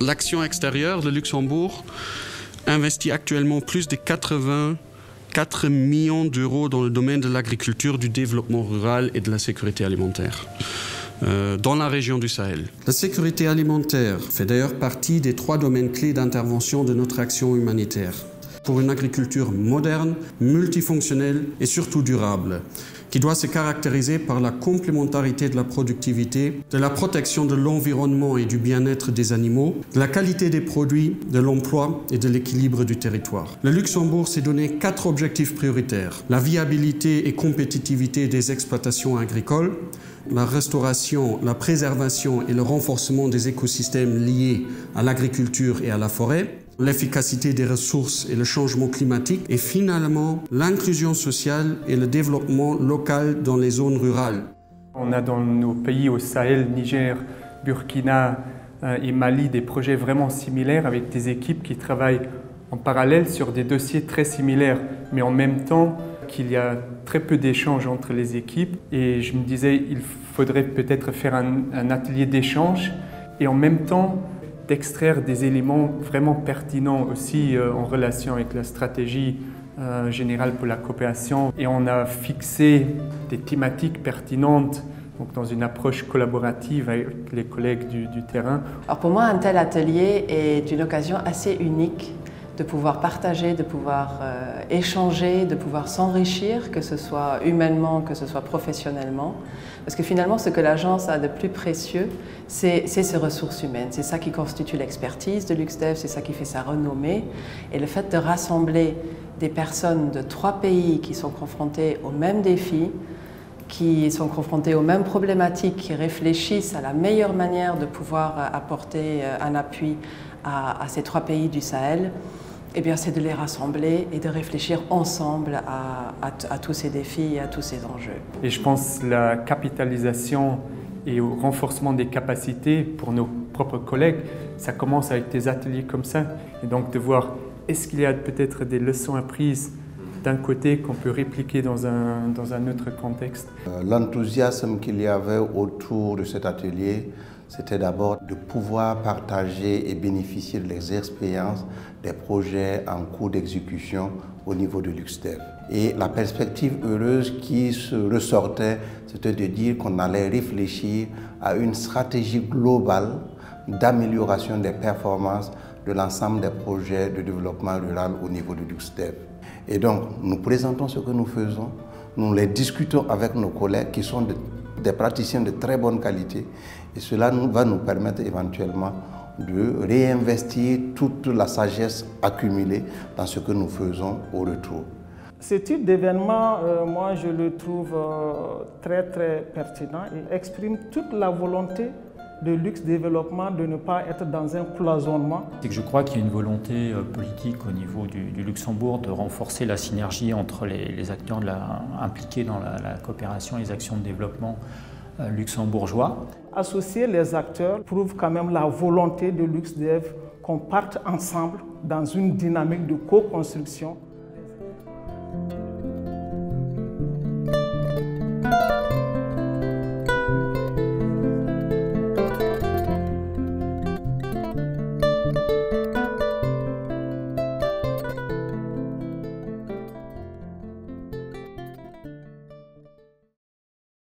l'action extérieure, le Luxembourg investit actuellement plus de 84 millions d'euros dans le domaine de l'agriculture, du développement rural et de la sécurité alimentaire dans la région du Sahel. La sécurité alimentaire fait d'ailleurs partie des 3 domaines clés d'intervention de notre action humanitaire pour une agriculture moderne, multifonctionnelle et surtout durable, qui doit se caractériser par la complémentarité de la productivité, de la protection de l'environnement et du bien-être des animaux, de la qualité des produits, de l'emploi et de l'équilibre du territoire. Le Luxembourg s'est donné 4 objectifs prioritaires: la viabilité et compétitivité des exploitations agricoles, la restauration, la préservation et le renforcement des écosystèmes liés à l'agriculture et à la forêt, l'efficacité des ressources et le changement climatique, et finalement l'inclusion sociale et le développement local dans les zones rurales. On a dans nos pays au Sahel, Niger, Burkina et Mali, des projets vraiment similaires avec des équipes qui travaillent en parallèle sur des dossiers très similaires, mais en même temps qu'il y a très peu d'échanges entre les équipes. Et je me disais, il faudrait peut-être faire un atelier d'échange et en même temps d'extraire des éléments vraiment pertinents aussi en relation avec la stratégie générale pour la coopération. Et on a fixé des thématiques pertinentes donc dans une approche collaborative avec les collègues du terrain. Alors pour moi, un tel atelier est une occasion assez unique de pouvoir partager, de pouvoir échanger, de pouvoir s'enrichir, que ce soit humainement, que ce soit professionnellement. Parce que finalement, ce que l'agence a de plus précieux, c'est ses ressources humaines. C'est ça qui constitue l'expertise de LuxDev, c'est ça qui fait sa renommée. Et le fait de rassembler des personnes de 3 pays qui sont confrontés aux mêmes défis, qui sont confrontés aux mêmes problématiques, qui réfléchissent à la meilleure manière de pouvoir apporter un appui à ces 3 pays du Sahel, eh bien, c'est de les rassembler et de réfléchir ensemble à tous ces défis et à tous ces enjeux. Et je pense la capitalisation et au renforcement des capacités pour nos propres collègues, ça commence avec des ateliers comme ça. Et donc de voir, est-ce qu'il y a peut-être des leçons apprises d'un côté qu'on peut répliquer dans un autre contexte. L'enthousiasme qu'il y avait autour de cet atelier, c'était d'abord de pouvoir partager et bénéficier de les expériences des projets en cours d'exécution au niveau de LuxDev. Et la perspective heureuse qui se ressortait, c'était de dire qu'on allait réfléchir à une stratégie globale d'amélioration des performances de l'ensemble des projets de développement rural au niveau de LuxDev. Et donc, nous présentons ce que nous faisons, nous les discutons avec nos collègues qui sont des praticiens de très bonne qualité et cela va nous permettre éventuellement de réinvestir toute la sagesse accumulée dans ce que nous faisons au retour. Ce type d'événement, moi je le trouve très pertinent et exprime toute la volonté de Lux Développement de ne pas être dans un cloisonnement. C'est que je crois qu'il y a une volonté politique au niveau du Luxembourg de renforcer la synergie entre les acteurs impliqués dans la coopération et les actions de développement luxembourgeois. Associer les acteurs prouve quand même la volonté de LuxDev qu'on parte ensemble dans une dynamique de co-construction.